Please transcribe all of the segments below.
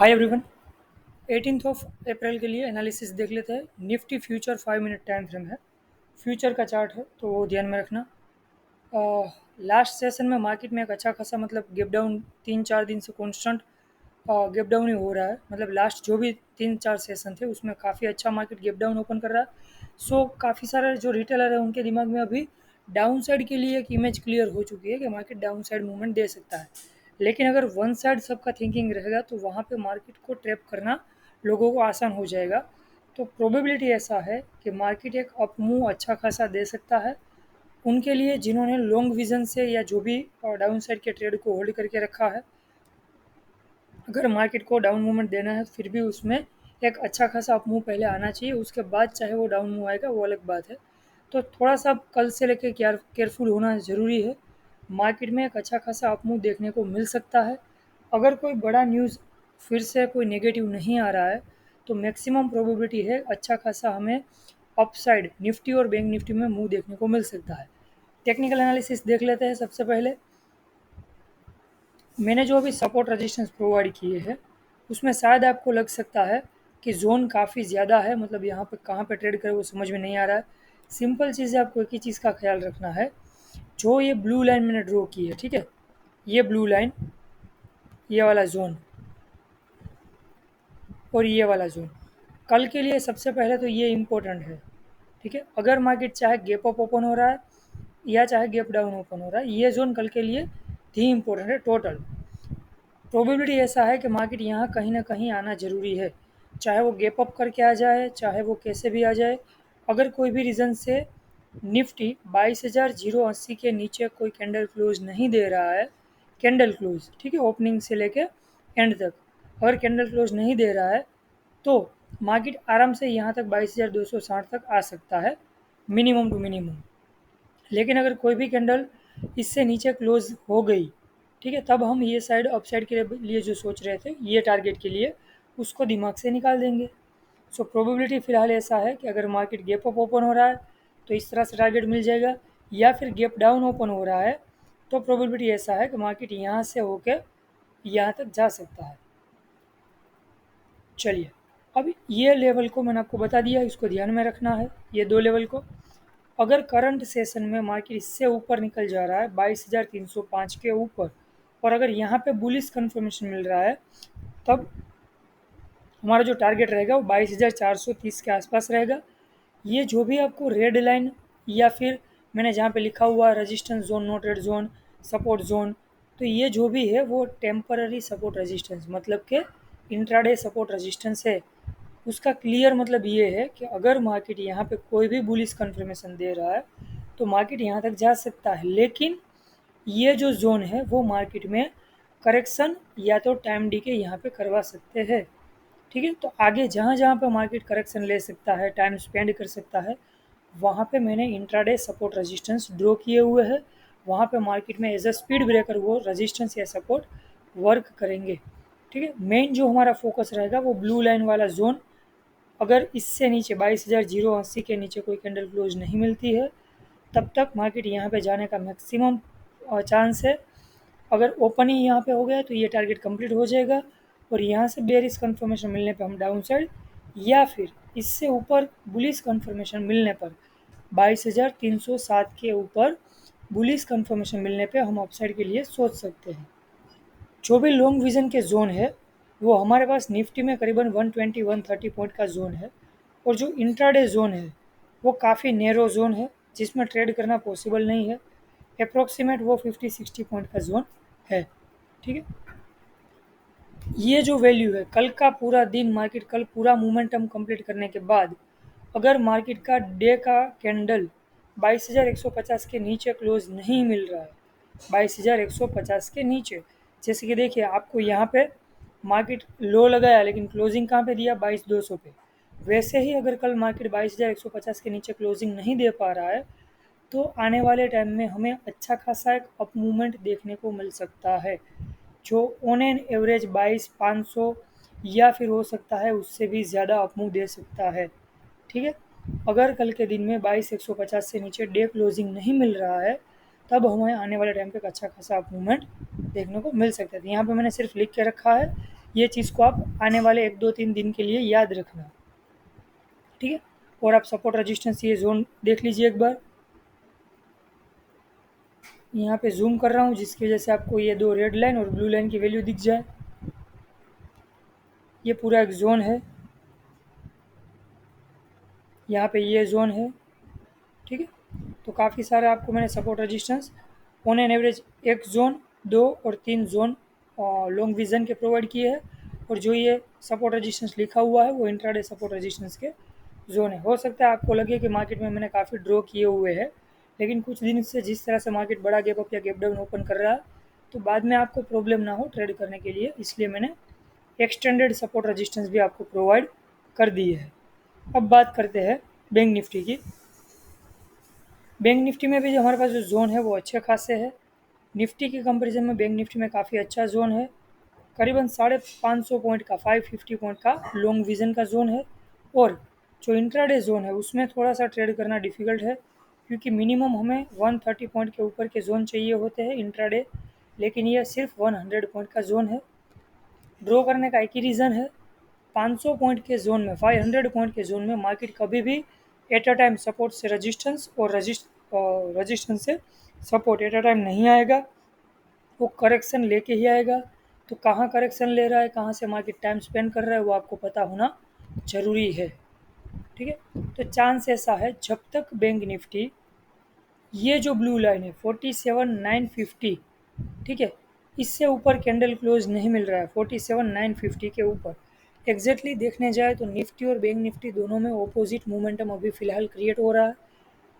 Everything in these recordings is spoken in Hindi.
Hi everyone. 18th of April के लिए एनालिसिस देख लेते हैं। Nifty future 5 minute time frame है, फ्यूचर का चार्ट है तो वो ध्यान में रखना। लास्ट सेशन में मार्केट में एक अच्छा खासा मतलब गैप डाउन 3-4 दिन से कॉन्स्टेंट गैप डाउन ही हो रहा है। मतलब लास्ट जो भी 3-4 सेशन थे उसमें काफ़ी अच्छा मार्केट गैप डाउन ओपन कर रहा है। सो काफ़ी सारे जो रिटेलर है उनके दिमाग में अभी डाउन साइड के लिए एक इमेज क्लियर हो चुकी है कि मार्केट डाउन साइड मूवमेंट दे सकता है। लेकिन अगर वन साइड सबका थिंकिंग रहेगा तो वहाँ पे मार्केट को ट्रैप करना लोगों को आसान हो जाएगा। तो प्रोबेबिलिटी ऐसा है कि मार्केट एक अप मूव अच्छा खासा दे सकता है उनके लिए जिन्होंने लॉन्ग विजन से या जो भी डाउन साइड के ट्रेड को होल्ड करके रखा है। अगर मार्केट को डाउन मूवमेंट देना है तो फिर भी उसमें एक अच्छा खासा अप मूव पहले आना चाहिए, उसके बाद चाहे वो डाउन मूव आएगा वो अलग बात है। तो थोड़ा सा कल से लेकर केयरफुल होना ज़रूरी है। मार्केट में एक अच्छा खासा अप मूव देखने को मिल सकता है। अगर कोई बड़ा न्यूज़ फिर से कोई नेगेटिव नहीं आ रहा है तो मैक्सिमम प्रोबेबिलिटी है अच्छा खासा हमें अपसाइड निफ्टी और बैंक निफ्टी में मूव देखने को मिल सकता है। टेक्निकल एनालिसिस देख लेते हैं। सबसे पहले मैंने जो अभी सपोर्ट रजिस्टेंस प्रोवाइड किए हैं उसमें शायद आपको लग सकता है कि जोन काफ़ी ज़्यादा है, मतलब यहाँ पे कहाँ पे ट्रेड करें वो समझ में नहीं आ रहा है। सिंपल चीज़ है, आपको एक ही चीज़ का ख्याल रखना है। जो ये ब्लू लाइन मैंने ड्रॉ की है, ठीक है, ये ब्लू लाइन, ये वाला जोन और ये वाला जोन कल के लिए सबसे पहले तो ये इम्पोर्टेंट है। ठीक है, अगर मार्केट चाहे गैप अप ओपन हो रहा है या चाहे गैप डाउन ओपन हो रहा है, ये जोन कल के लिए भी इम्पोर्टेंट है। टोटल प्रोबेबिलिटी ऐसा है कि मार्केट यहाँ कहीं ना कहीं आना ज़रूरी है, चाहे वो गैप अप करके आ जाए चाहे वो कैसे भी आ जाए। अगर कोई भी रीज़न से निफ्टी 22,080 के नीचे कोई कैंडल क्लोज नहीं दे रहा है, कैंडल क्लोज, ठीक है, ओपनिंग से लेके एंड तक अगर कैंडल क्लोज नहीं दे रहा है तो मार्केट आराम से यहाँ तक 22,260 तक आ सकता है, मिनिमम टू मिनिमम। लेकिन अगर कोई भी कैंडल इससे नीचे क्लोज हो गई, ठीक है, तब हम ये साइड अप साइड के लिए जो सोच रहे थे ये टारगेट के लिए, उसको दिमाग से निकाल देंगे। सो प्रोबेबिलिटी फ़िलहाल ऐसा है कि अगर मार्केट गैप अप ओपन हो रहा है तो इस तरह से टारगेट मिल जाएगा, या फिर गैप डाउन ओपन हो रहा है तो प्रोबेबिलिटी ऐसा है कि मार्केट यहाँ से होके यहाँ तक जा सकता है। चलिए, अब ये लेवल को मैंने आपको बता दिया, इसको ध्यान में रखना है, ये दो लेवल को। अगर करंट सेशन में मार्केट इससे ऊपर निकल जा रहा है 22,305 के ऊपर, और अगर यहाँ पे बुलिश कंफर्मेशन मिल रहा है, तब हमारा जो टारगेट रहेगा वो 22,430 के आसपास रहेगा। ये जो भी आपको रेड लाइन या फिर मैंने जहाँ पे लिखा हुआ resistance zone, no trade zone, support zone, तो ये जो भी है वो टेम्पररी सपोर्ट रेजिस्टेंस, मतलब कि इंट्राडे सपोर्ट रेजिस्टेंस है। उसका क्लियर मतलब ये है कि अगर मार्केट यहाँ पे कोई भी बुलिश कंफर्मेशन दे रहा है तो मार्केट यहाँ तक जा सकता है। लेकिन ये जो जोन है वो मार्केट में करेक्शन या तो टाइम डी के यहाँ पे करवा सकते हैं। ठीक है, तो आगे जहाँ जहाँ पे मार्केट करेक्शन ले सकता है, टाइम स्पेंड कर सकता है, वहाँ पे मैंने इंट्राडे सपोर्ट रेजिस्टेंस ड्रॉ किए हुए हैं। वहाँ पे मार्केट में एज अ स्पीड ब्रेकर वो रेजिस्टेंस या सपोर्ट वर्क करेंगे। ठीक है, मेन जो हमारा फोकस रहेगा वो ब्लू लाइन वाला जोन। अगर इससे नीचे 22,080 के नीचे कोई कैंडल क्लोज नहीं मिलती है तब तक मार्केट यहाँ पे जाने का मैक्सिमम चांस है। अगर ओपन ही यहाँ पे हो गया तो ये टारगेट कंप्लीट हो जाएगा और यहाँ से बेरिश कंफर्मेशन मिलने पे हम डाउन साइड, या फिर इससे ऊपर बुलिश कंफर्मेशन मिलने पर 22,307 के ऊपर बुलिश कंफर्मेशन मिलने पे हम अपसाइड के लिए सोच सकते हैं। जो भी लॉन्ग विजन के जोन है वो हमारे पास निफ्टी में करीबन 120-130 पॉइंट का जोन है, और जो इंट्राडे जोन है वो काफ़ी नैरो जोन है जिसमें ट्रेड करना पॉसिबल नहीं है। अप्रोक्सीमेट वो 50-60 पॉइंट का जोन है। ठीक है, ये जो वैल्यू है कल का पूरा दिन, मार्केट कल पूरा मोमेंटम कंप्लीट करने के बाद अगर मार्केट का डे का कैंडल 22,150 के नीचे क्लोज नहीं मिल रहा है, 22,150 के नीचे, जैसे कि देखिए आपको यहाँ पे मार्केट लो लगाया लेकिन क्लोजिंग कहाँ पे दिया, 22,200 पे। वैसे ही अगर कल मार्केट 22,150 के नीचे क्लोजिंग नहीं दे पा रहा है तो आने वाले टाइम में हमें अच्छा खासा एक अप मूवमेंट देखने को मिल सकता है, जो ऑन एन एवरेज 22,500 या फिर हो सकता है उससे भी ज़्यादा अप मूव दे सकता है। ठीक है, अगर कल के दिन में 22,150 से नीचे डे क्लोजिंग नहीं मिल रहा है तब हमें आने वाले टाइम पे एक अच्छा खासा अप मूवमेंट देखने को मिल सकता है। यहाँ पे मैंने सिर्फ लिख के रखा है ये चीज़ को आप आने वाले 1-2-3 दिन के लिए याद रखना, ठीक है। और आप सपोर्ट रेजिस्टेंस ये जोन देख लीजिए एक बार, यहाँ पे जूम कर रहा हूँ जिसकी वजह से आपको ये दो रेड लाइन और ब्लू लाइन की वैल्यू दिख जाए। ये पूरा एक जोन है, यहाँ पे ये जोन है, ठीक है। तो काफ़ी सारे आपको मैंने support resistance on an average 1 zone, 2 और 3 जोन लॉन्ग विजन के प्रोवाइड किए हैं। और जो ये सपोर्ट रेजिस्टेंस लिखा हुआ है वो इंट्राडे सपोर्ट रेजिस्टेंस के जोन है। हो सकता है आपको लगे कि मार्केट में मैंने काफ़ी ड्रॉ किए हुए हैं, लेकिन कुछ दिन से जिस तरह से मार्केट बड़ा गैप अप या गैप डाउन ओपन कर रहा है, तो बाद में आपको प्रॉब्लम ना हो ट्रेड करने के लिए, इसलिए मैंने एक्सटेंडेड सपोर्ट रेजिस्टेंस भी आपको प्रोवाइड कर दी है। अब बात करते हैं बैंक निफ्टी की। बैंक निफ्टी में भी जो हमारे पास जो जोन है वो अच्छे खासे है। निफ्टी के कंपैरिजन में बैंक निफ्टी में काफ़ी अच्छा जोन है, करीबन 550 पॉइंट का, 550 पॉइंट का लॉन्ग विजन का जोन है। और जो इंट्राडे जोन है उसमें थोड़ा सा ट्रेड करना डिफ़िकल्ट है, क्योंकि मिनिमम हमें 130 पॉइंट के ऊपर के जोन चाहिए होते हैं इंट्राडे, लेकिन ये सिर्फ 100 पॉइंट का जोन है। ड्रॉ करने का एक ही रीज़न है, 500 पॉइंट के जोन में, 500 पॉइंट के जोन में मार्केट कभी भी एट अ टाइम सपोर्ट से रेजिस्टेंस और रेजिस्टेंस से सपोर्ट एट अ टाइम नहीं आएगा, वो करेक्शन लेके ही आएगा। तो कहाँ करेक्शन ले रहा है, कहाँ से मार्केट टाइम स्पेंड कर रहा है, वो आपको पता होना ज़रूरी है, ठीक है। तो चांस ऐसा है जब तक बैंक निफ्टी ये जो ब्लू लाइन है 47,950, ठीक है, इससे ऊपर कैंडल क्लोज नहीं मिल रहा है 47,950 के ऊपर। एग्जैक्टली देखने जाए तो निफ्टी और बैंक निफ्टी दोनों में ऑपोजिट मोमेंटम अभी फ़िलहाल क्रिएट हो रहा है।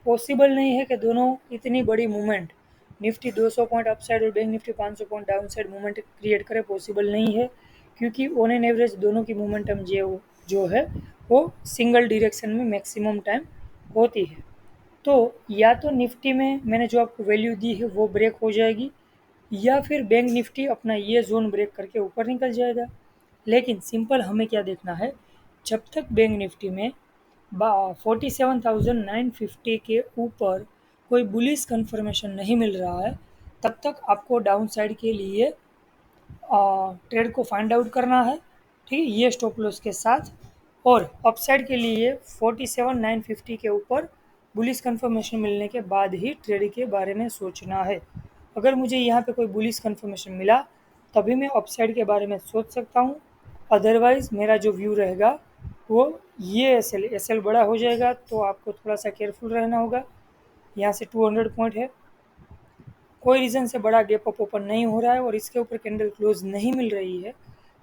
पॉसिबल नहीं है कि दोनों इतनी बड़ी मूवमेंट, निफ्टी 200 पॉइंट अपसाइड और bank Nifty 500 point downside movement create करे, पॉसिबल नहीं है, क्योंकि ऑन एन एवरेज दोनों की मोमेंटम जो है वो सिंगल डायरेक्शन में मैक्सिमम टाइम होती है। तो या तो निफ्टी में मैंने जो आपको वैल्यू दी है वो ब्रेक हो जाएगी, या फिर बैंक निफ्टी अपना ये जोन ब्रेक करके ऊपर निकल जाएगा। लेकिन सिंपल हमें क्या देखना है, जब तक बैंक निफ्टी में 47,950 के ऊपर कोई बुलिश कंफर्मेशन नहीं मिल रहा है, तब तक आपको डाउन साइड के लिए ट्रेड को फाइंड आउट करना है, ठीक है, ये स्टॉप लॉस के साथ। और अपसाइड के लिए 47,950 के ऊपर बुलिश कंफर्मेशन मिलने के बाद ही ट्रेड के बारे में सोचना है। अगर मुझे यहाँ पे कोई बुलिश कंफर्मेशन मिला तभी मैं अपसाइड के बारे में सोच सकता हूँ, अदरवाइज़ मेरा जो व्यू रहेगा वो ये एस एल बड़ा हो जाएगा, तो आपको थोड़ा सा केयरफुल रहना होगा। यहाँ से 200 पॉइंट है, कोई रीज़न से बड़ा गैप अप ओपन नहीं हो रहा है और इसके ऊपर कैंडल क्लोज नहीं मिल रही है,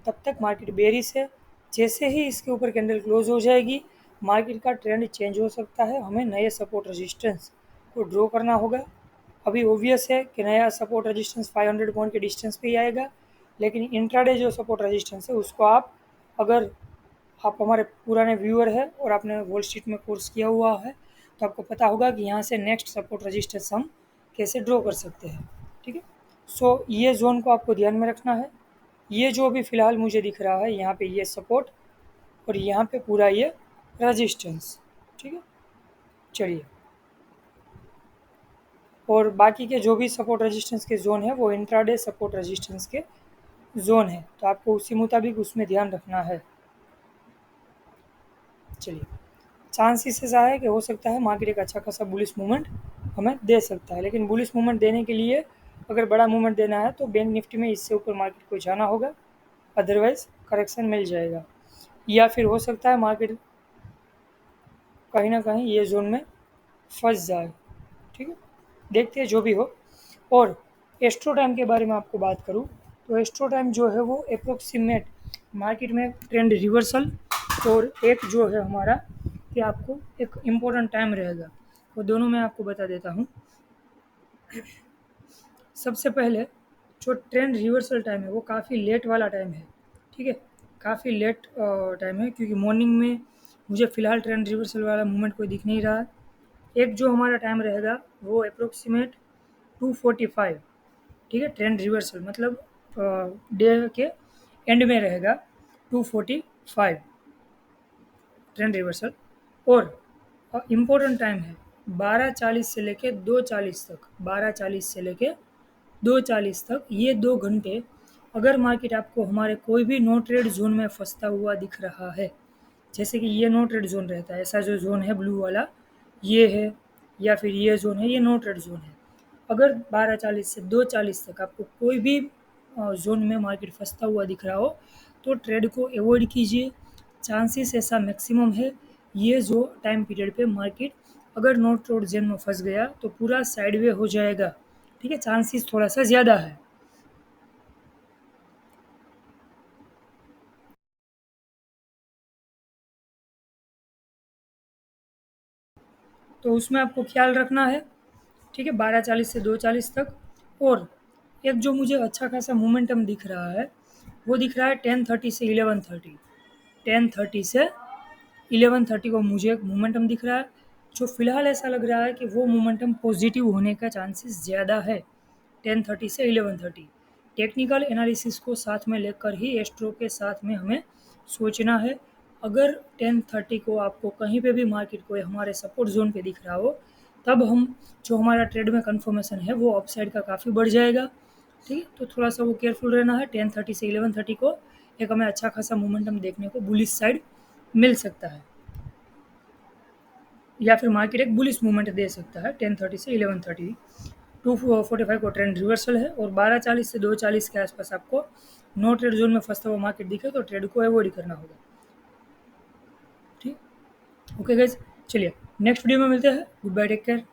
तब तक मार्केट बेरिश है। जैसे ही इसके ऊपर कैंडल क्लोज हो जाएगी, मार्केट का ट्रेंड चेंज हो सकता है, हमें नए सपोर्ट रेजिस्टेंस को ड्रॉ करना होगा। अभी ओबियस है कि नया सपोर्ट रेजिस्टेंस 500 पॉइंट के डिस्टेंस पे ही आएगा, लेकिन इंट्राडे जो सपोर्ट रेजिस्टेंस है उसको आप, अगर आप हमारे पुराने व्यूअर हैं और आपने वॉल स्ट्रीट में कोर्स किया हुआ है, तो आपको पता होगा कि यहाँ से नेक्स्ट सपोर्ट रेजिस्टेंस हम कैसे ड्रॉ कर सकते हैं, ठीक है। सो ये जोन को आपको ध्यान में रखना है। ये जो अभी फ़िलहाल मुझे दिख रहा है यहाँ पे ये सपोर्ट और यहाँ पे पूरा ये रेजिस्टेंस, ठीक है। चलिए, और बाकी के जो भी सपोर्ट रेजिस्टेंस के जोन है वो इंट्राडे सपोर्ट रेजिस्टेंस के जोन है, तो आपको उसी मुताबिक उसमें ध्यान रखना है। चलिए, चांसेस ऐसा है कि हो सकता है मार्केट एक अच्छा खासा बुलिश मूवमेंट हमें दे सकता है, लेकिन बुलिश मूवमेंट देने के लिए अगर बड़ा मूवमेंट देना है तो बैंक निफ्टी में इससे ऊपर मार्केट को जाना होगा, अदरवाइज़ करेक्शन मिल जाएगा, या फिर हो सकता है मार्केट कहीं ना कहीं ये जोन में फंस जाए, ठीक है। देखते हैं जो भी हो। और एस्ट्रो टाइम के बारे में आपको बात करूँ तो एस्ट्रो टाइम जो है वो अप्रोक्सीमेट मार्केट में ट्रेंड रिवर्सल और एक जो है हमारा कि आपको एक इम्पोर्टेंट टाइम रहेगा, वो दोनों मैं आपको बता देता हूँ। सबसे पहले जो ट्रेंड रिवर्सल टाइम है वो काफ़ी लेट वाला टाइम है, ठीक है, काफ़ी लेट टाइम है, क्योंकि मॉर्निंग में मुझे फ़िलहाल ट्रेंड रिवर्सल वाला मूवमेंट कोई दिख नहीं रहा है। एक जो हमारा टाइम रहेगा वो अप्रोक्सीमेट 2:45, ठीक है, ट्रेंड रिवर्सल मतलब डे के एंड में रहेगा 2:45 ट्रेंड रिवर्सल। और इम्पोर्टेंट टाइम है 12:40 से लेके 2:40 तक, 12:40 से लेके 2:40 तक, ये 2 घंटे अगर मार्केट आपको हमारे कोई भी नो ट्रेड जोन में फंसता हुआ दिख रहा है, जैसे कि ये नो ट्रेड जोन रहता है, ऐसा जो जोन है ब्लू वाला ये है, या फिर ये जोन है, ये नो ट्रेड जोन है। अगर 12:40 से 2:40 तक आपको कोई भी जोन में मार्केट फंसता हुआ दिख रहा हो तो ट्रेड को अवॉइड कीजिए। चांसेस ऐसा मैक्सिमम है ये जो टाइम पीरियड पे मार्केट अगर नो ट्रेड जोन में फंस गया तो पूरा साइडवे हो जाएगा। ठीक है, चांसेस थोड़ा सा ज़्यादा है। तो उसमें आपको ख्याल रखना है। ठीक है, 12:40 से 2:40 तक। और एक जो मुझे अच्छा खासा मोमेंटम दिख रहा है वो दिख रहा है 10:30 से 11:30। 10:30 से 11:30 को मुझे एक मोमेंटम दिख रहा है जो फिलहाल ऐसा लग रहा है कि वो मोमेंटम पॉजिटिव होने का चांसेस ज़्यादा है। 10:30 से 11:30 टेक्निकल एनालिसिस को साथ में लेकर ही एस्ट्रो के साथ में हमें सोचना है। अगर 10:30 को आपको कहीं पे भी मार्केट को हमारे सपोर्ट जोन पे दिख रहा हो तब हम जो हमारा ट्रेड में कंफर्मेशन है वो अपसाइड का काफ़ी बढ़ जाएगा। ठीक है, तो थोड़ा सा वो केयरफुल रहना है। 10:30 से 11:30 को एक हमें अच्छा खासा मोमेंटम देखने को बुलिश साइड मिल सकता है, या फिर मार्केट एक बुलिश मूवमेंट दे सकता है 10:30 से 11:30। 2:45 को ट्रेंड रिवर्सल है और 12:40 से 2:40 के आसपास आपको नो ट्रेड जोन में फंसता हुआ मार्केट दिखे तो ट्रेड को अवॉइड करना होगा। ठीक, ओके गाइज, चलिए नेक्स्ट वीडियो में मिलते हैं। Good bye, take care.